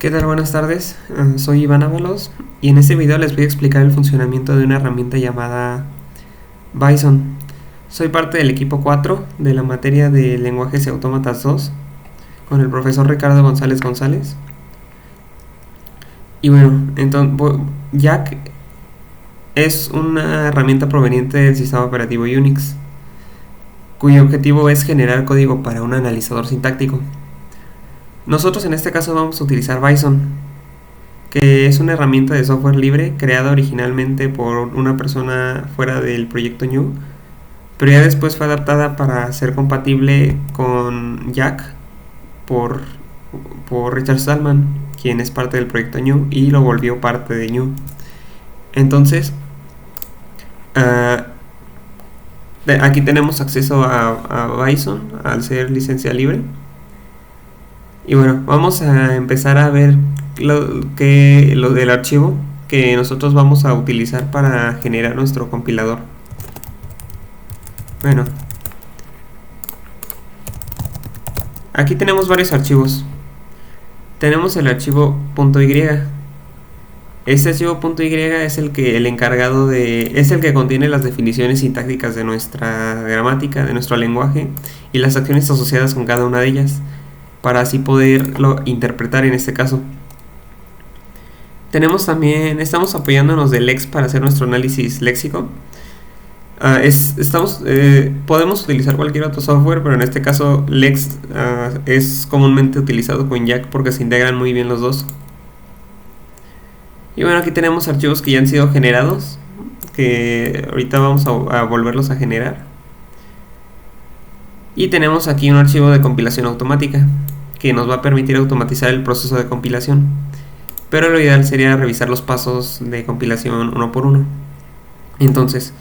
¿Qué tal? Buenas tardes, soy Iván Ábalos y en este video les voy a explicar el funcionamiento de una herramienta llamada Bison. Soy parte del equipo 4 de la materia de lenguajes y autómatas 2 con el profesor Ricardo González González. Y bueno, entonces Jack es una herramienta proveniente del sistema operativo Unix, cuyo objetivo es generar código para un analizador sintáctico. Nosotros en este caso vamos a utilizar Bison, que es una herramienta de software libre creada originalmente por una persona fuera del proyecto New, pero ya después fue adaptada para ser compatible con Jack por Richard Stallman, quien es parte del proyecto New y lo volvió parte de New. Entonces, aquí tenemos acceso a Bison al ser licencia libre. Y bueno, vamos a empezar a ver lo del archivo que nosotros vamos a utilizar para generar nuestro compilador. Bueno, aquí tenemos varios archivos. Tenemos el archivo .y. Este archivo .y es el que contiene las definiciones sintácticas de nuestra gramática, de nuestro lenguaje y las acciones asociadas con cada una de ellas, para así poderlo interpretar en este caso. Estamos apoyándonos de Lex para hacer nuestro análisis léxico. Podemos utilizar cualquier otro software, pero en este caso Lex es comúnmente utilizado con Jack porque se integran muy bien los dos. Y bueno, aquí tenemos archivos que ya han sido generados, que ahorita vamos a volverlos a generar. Y tenemos aquí un archivo de compilación automática que nos va a permitir automatizar el proceso de compilación, pero lo ideal sería revisar los pasos de compilación uno por uno. Entonces,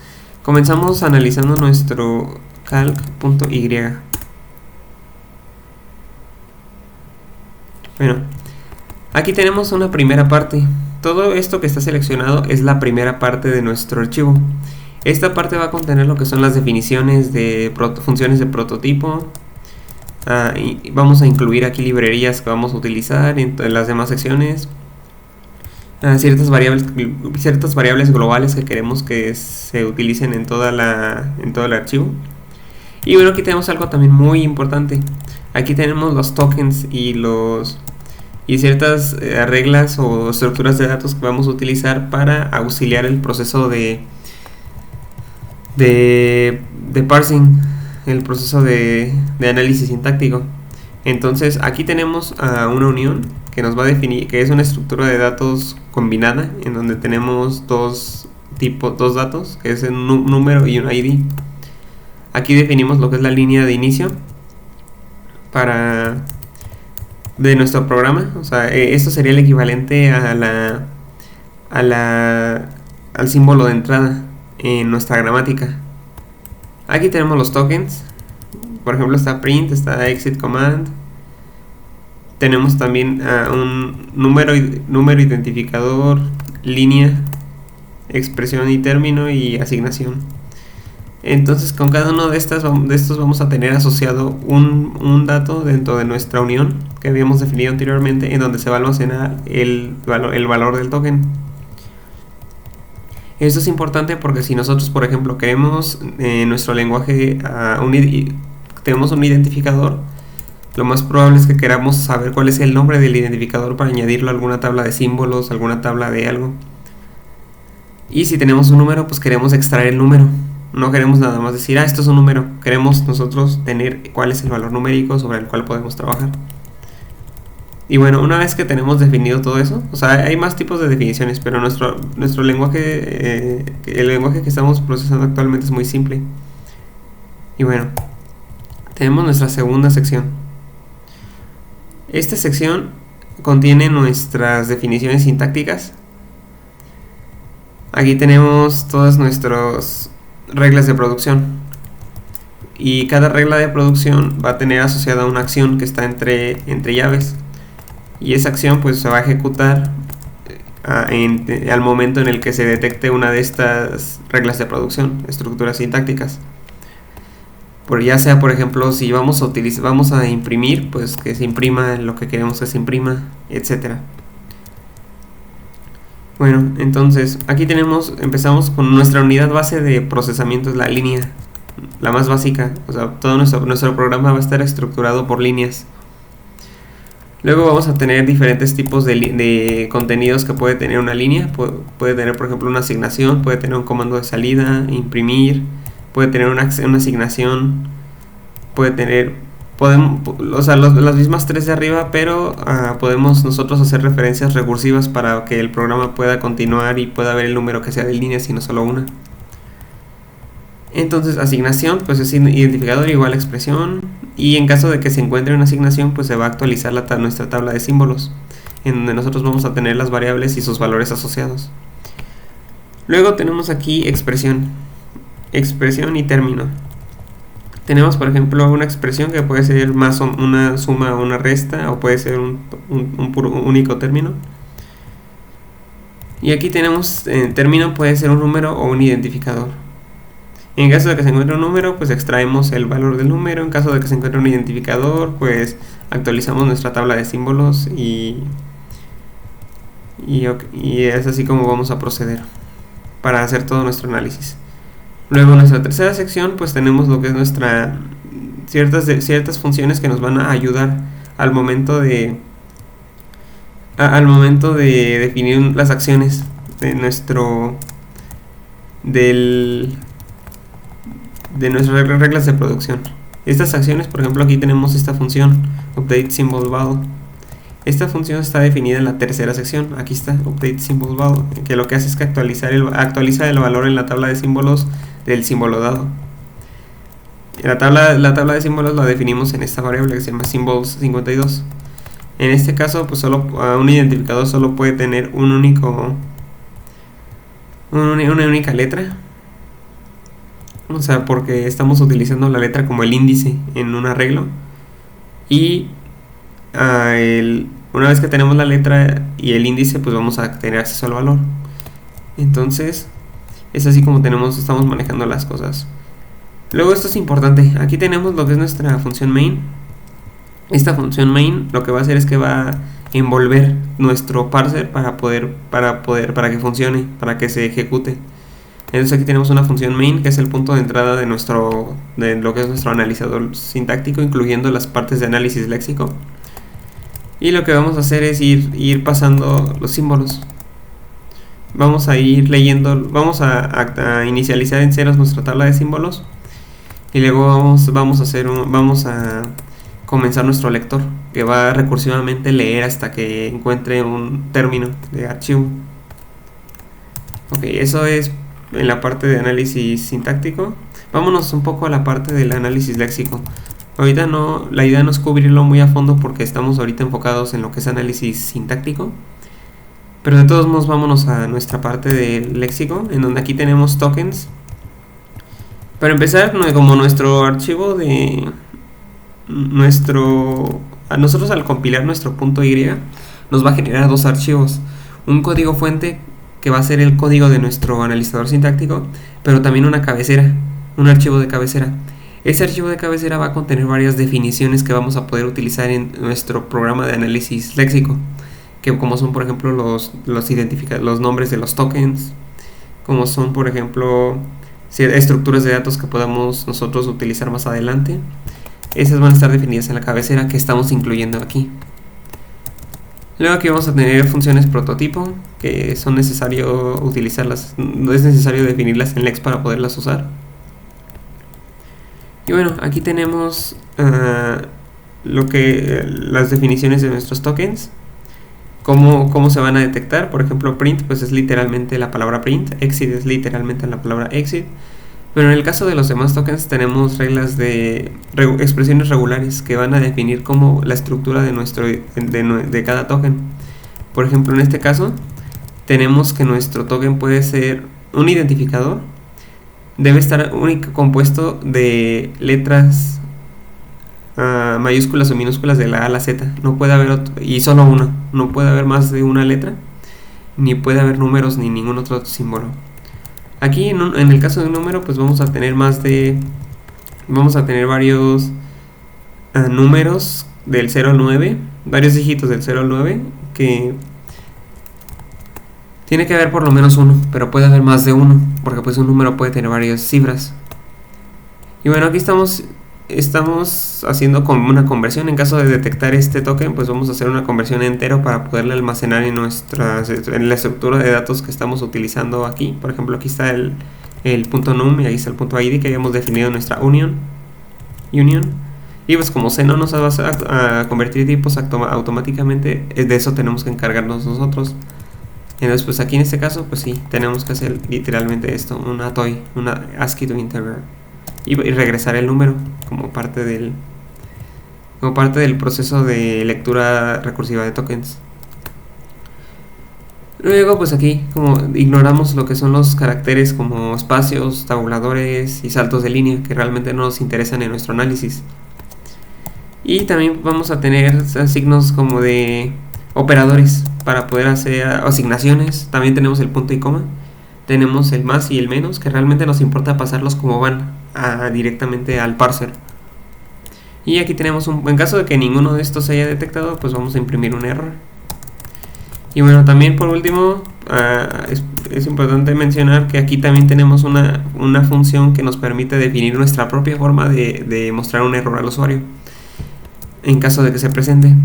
comenzamos analizando nuestro calc.y. Bueno, aquí tenemos una primera parte. Todo esto que está seleccionado es la primera parte de nuestro archivo. Esta parte va a contener lo que son las definiciones de funciones de prototipo. Y vamos a incluir aquí librerías que vamos a utilizar en las demás secciones. Ciertas variables globales que queremos que se utilicen en todo el archivo. Y bueno, aquí tenemos algo también muy importante. Aquí tenemos los tokens y ciertas reglas o estructuras de datos que vamos a utilizar para auxiliar el proceso de parsing, el proceso de análisis sintáctico. Entonces aquí tenemos una unión que nos va a definir, que es una estructura de datos combinada, en donde tenemos dos datos, que es un número y un ID. Aquí definimos lo que es la línea de inicio de nuestro programa. O sea, esto sería el equivalente al símbolo de entrada en nuestra gramática. Aquí tenemos los tokens. Por ejemplo, está print, está exit command. Tenemos también un número identificador, línea, expresión y término y asignación. Entonces, con cada uno de estos vamos a tener asociado un dato dentro de nuestra unión que habíamos definido anteriormente, en donde se va a almacenar el valor del token. Esto es importante porque si nosotros, por ejemplo, queremos en nuestro lenguaje tenemos un identificador, lo más probable es que queramos saber cuál es el nombre del identificador para añadirlo a alguna tabla de símbolos, alguna tabla de algo. Y si tenemos un número, pues queremos extraer el número. No queremos nada más decir, esto es un número. Queremos nosotros tener cuál es el valor numérico sobre el cual podemos trabajar. Y bueno, una vez que tenemos definido todo eso, o sea, hay más tipos de definiciones, pero nuestro lenguaje, el lenguaje que estamos procesando actualmente es muy simple. Y bueno, tenemos nuestra segunda sección. Esta sección contiene nuestras definiciones sintácticas. Aquí tenemos todas nuestras reglas de producción. Y cada regla de producción va a tener asociada una acción que está entre llaves. Y esa acción pues se va a ejecutar al momento en el que se detecte una de estas reglas de producción, estructuras sintácticas. Ya sea, por ejemplo, si vamos a imprimir, pues que se imprima lo que queremos que se imprima, etcétera. Bueno, entonces aquí empezamos con nuestra unidad base de procesamiento, es la línea, la más básica. O sea, todo nuestro programa va a estar estructurado por líneas. Luego vamos a tener diferentes tipos de contenidos que puede tener una línea. Puede tener, por ejemplo, una asignación, puede tener un comando de salida, imprimir, puede tener una asignación, puede tener, o sea, las mismas tres de arriba, pero podemos nosotros hacer referencias recursivas para que el programa pueda continuar y pueda ver el número que sea de líneas y no solo una. Entonces, asignación, pues es identificador igual a expresión, y en caso de que se encuentre una asignación, pues se va a actualizar nuestra tabla de símbolos, en donde nosotros vamos a tener las variables y sus valores asociados. Luego tenemos aquí expresión y término. Tenemos, por ejemplo, una expresión que puede ser más una suma o una resta, o puede ser un único término. Y aquí tenemos término, puede ser un número o un identificador. En caso de que se encuentre un número, pues extraemos el valor del número. En caso de que se encuentre un identificador, pues actualizamos nuestra tabla de símbolos y es así como vamos a proceder para hacer todo nuestro análisis. Luego en nuestra tercera sección, pues tenemos lo que es ciertas funciones que nos van a ayudar al momento de definir las acciones de nuestras reglas de producción. Estas acciones, por ejemplo, aquí tenemos esta función update symbol val. Esta función está definida en la tercera sección. Aquí está update symbol val, que lo que hace es que actualiza el valor en la tabla de símbolos del símbolo dado. La tabla de símbolos la definimos en esta variable que se llama symbols52. En este caso, pues un identificador solo puede tener una única letra. O sea, porque estamos utilizando la letra como el índice en un arreglo. Y una vez que tenemos la letra y el índice, pues vamos a tener acceso al valor. Entonces, es así como estamos manejando las cosas. Luego, esto es importante. Aquí tenemos lo que es nuestra función main. Esta función main lo que va a hacer es que va a envolver nuestro parser para que funcione, para que se ejecute. Entonces aquí tenemos una función main, que es el punto de entrada de lo que es nuestro analizador sintáctico, incluyendo las partes de análisis léxico. Y lo que vamos a hacer es ir pasando los símbolos. Vamos a ir leyendo, vamos a inicializar en ceros nuestra tabla de símbolos. Y luego vamos a comenzar nuestro lector, que va a recursivamente leer hasta que encuentre un término de archivo. Ok, eso es en la parte de análisis sintáctico. Vámonos un poco a la parte del análisis léxico. Ahorita la idea no es cubrirlo muy a fondo porque estamos ahorita enfocados en lo que es análisis sintáctico. Pero de todos modos vámonos a nuestra parte del léxico, en donde aquí tenemos tokens. Para empezar, como nuestro archivo nosotros al compilar nuestro .y nos va a generar dos archivos. Un código fuente, que va a ser el código de nuestro analizador sintáctico, pero también una cabecera, un archivo de cabecera. Ese archivo de cabecera va a contener varias definiciones que vamos a poder utilizar en nuestro programa de análisis léxico, que como son, por ejemplo, los nombres de los tokens, como son, por ejemplo, estructuras de datos que podamos nosotros utilizar más adelante. Esas van a estar definidas en la cabecera que estamos incluyendo aquí. Luego aquí vamos a tener funciones prototipo, que son necesario utilizarlas, no es necesario definirlas en Lex para poderlas usar. Y bueno, aquí tenemos las definiciones de nuestros tokens, cómo se van a detectar. Por ejemplo, print pues es literalmente la palabra print, exit es literalmente la palabra exit. Pero en el caso de los demás tokens tenemos reglas de expresiones regulares que van a definir como la estructura de cada token. Por ejemplo, en este caso tenemos que nuestro token puede ser un identificador, debe estar compuesto de letras mayúsculas o minúsculas de la A a la Z. No puede haber y solo una, no puede haber más de una letra, ni puede haber números ni ningún otro símbolo. Aquí en el caso de un número pues vamos a tener más de vamos a tener varios números del 0 al 9, varios dígitos del 0 al 9, que tiene que haber por lo menos uno, pero puede haber más de uno, porque pues un número puede tener varias cifras. Y bueno, aquí estamos haciendo como una conversión. En caso de detectar este token, pues vamos a hacer una conversión entero para poderle almacenar en la estructura de datos que estamos utilizando aquí. Por ejemplo, aquí está el punto num y ahí está el punto id que habíamos definido en nuestra union. Y pues como C no nos va a convertir tipos automáticamente, de eso tenemos que encargarnos nosotros. Entonces pues aquí en este caso pues sí, tenemos que hacer literalmente esto, una toy, una ASCII to integer, y regresar el número como parte del proceso de lectura recursiva de tokens. Luego pues aquí como ignoramos lo que son los caracteres como espacios, tabuladores y saltos de línea, que realmente no nos interesan en nuestro análisis. Y también vamos a tener signos como de operadores para poder hacer asignaciones. También tenemos el punto y coma, tenemos el más y el menos, que realmente nos importa pasarlos como van directamente al parser. Y aquí tenemos en caso de que ninguno de estos se haya detectado, pues vamos a imprimir un error. Y bueno, también por último es importante mencionar que aquí también tenemos una función que nos permite definir nuestra propia forma de mostrar un error al usuario en caso de que se presente.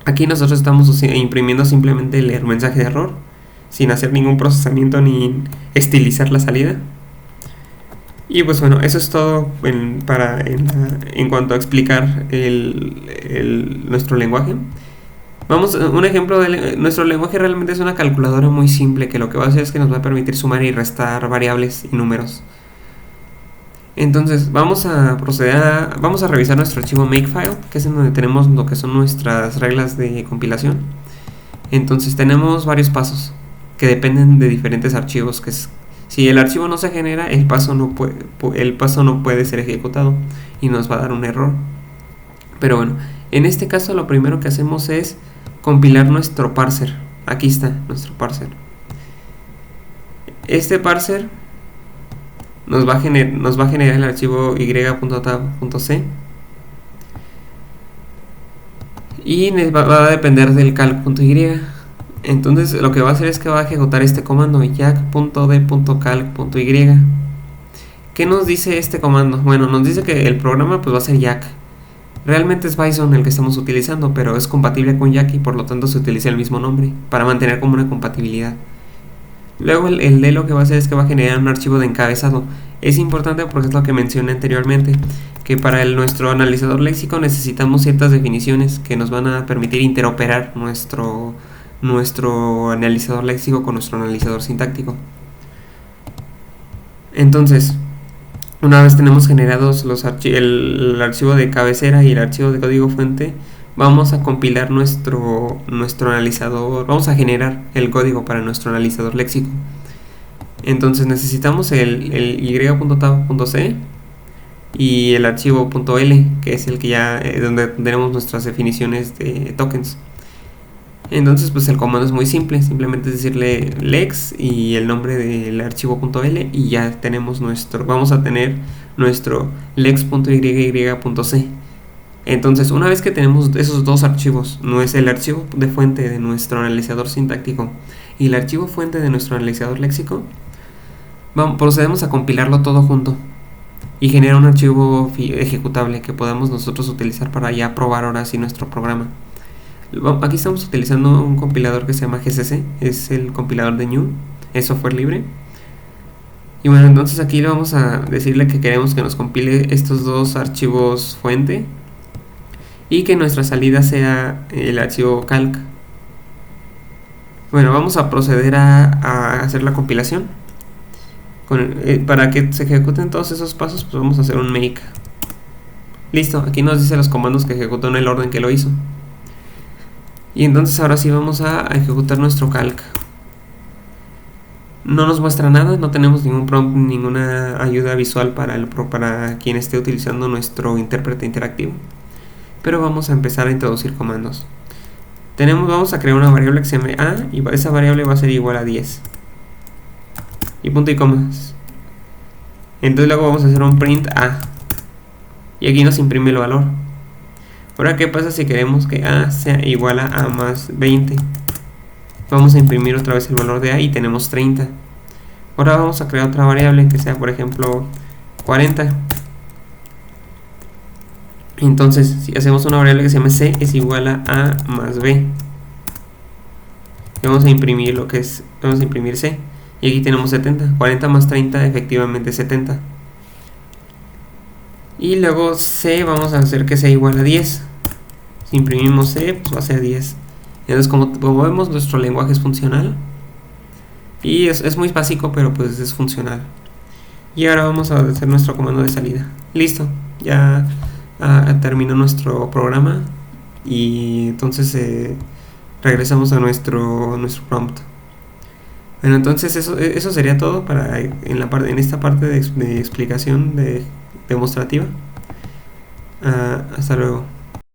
Aquí nosotros estamos imprimiendo simplemente el mensaje de error sin hacer ningún procesamiento ni estilizar la salida. Y pues bueno, eso es todo en cuanto a explicar nuestro lenguaje. Un ejemplo de nuestro lenguaje realmente es una calculadora muy simple que lo que va a hacer es que nos va a permitir sumar y restar variables y números. Entonces vamos a revisar nuestro archivo makefile, que es en donde tenemos lo que son nuestras reglas de compilación. Entonces tenemos varios pasos que dependen de diferentes archivos, si el archivo no se genera, el paso no puede ser ejecutado y nos va a dar un error. Pero bueno, en este caso lo primero que hacemos es compilar nuestro parser. Aquí está nuestro parser. Este parser nos va a generar el archivo y.tab.c y va a depender del calc.y. Entonces lo que va a hacer es que va a ejecutar este comando jack.d.calc.y. ¿Qué nos dice este comando? Bueno, nos dice que el programa pues va a ser jack. Realmente es Bison el que estamos utilizando, pero es compatible con jack y por lo tanto se utiliza el mismo nombre para mantener como una compatibilidad. Luego el D lo que va a hacer es que va a generar un archivo de encabezado. Es importante porque es lo que mencioné anteriormente, que para nuestro analizador léxico necesitamos ciertas definiciones que nos van a permitir interoperar nuestro analizador léxico con nuestro analizador sintáctico. Entonces, una vez tenemos generados el archivo de cabecera y el archivo de código fuente, vamos a compilar nuestro analizador, vamos a generar el código para nuestro analizador léxico. Entonces necesitamos el y.tab.c y el archivo .l, que es el que ya donde tenemos nuestras definiciones de tokens. Entonces pues el comando es muy simple, simplemente es decirle lex y el nombre del archivo .l y ya tenemos vamos a tener nuestro lex.yy.c. Entonces una vez que tenemos esos dos archivos, no es el archivo de fuente de nuestro analizador sintáctico y el archivo fuente de nuestro analizador léxico, procedemos a compilarlo todo junto y generar un archivo ejecutable que podamos nosotros utilizar para ya probar ahora sí nuestro programa. Aquí estamos utilizando un compilador que se llama GCC, es el compilador de GNU, es software libre. Y bueno, entonces aquí le vamos a decirle que queremos que nos compile estos dos archivos fuente y que nuestra salida sea el archivo calc. Bueno, vamos a proceder a hacer la compilación. Para que se ejecuten todos esos pasos, pues vamos a hacer un make. Listo, aquí nos dice los comandos que ejecutó en el orden que lo hizo. Y entonces ahora sí vamos a ejecutar nuestro calc. No nos muestra nada, no tenemos ningún prompt, ninguna ayuda visual para quien esté utilizando nuestro intérprete interactivo. Pero vamos a empezar a introducir comandos. Vamos a crear una variable que se llame a y esa variable va a ser igual a 10. Y punto y comas. Entonces luego vamos a hacer un print a. y aquí nos imprime el valor. Ahora, ¿qué pasa si queremos que A sea igual a A más 20? Vamos a imprimir otra vez el valor de A y tenemos 30. Ahora vamos a crear otra variable que sea, por ejemplo, 40. Entonces, si hacemos una variable que se llama C es igual a más B, y vamos a imprimir lo que es, vamos a imprimir C, y aquí tenemos 70. 40 más 30, efectivamente 70. Y luego C vamos a hacer que sea igual a 10. Si imprimimos C, pues va a ser 10. Entonces, como vemos, nuestro lenguaje es funcional. Y es muy básico, pero pues es funcional. Y ahora vamos a hacer nuestro comando de salida. Listo, ya terminó nuestro programa. Y entonces regresamos a nuestro prompt. Bueno, entonces eso sería todo para en esta parte de explicación demostrativa. Hasta luego.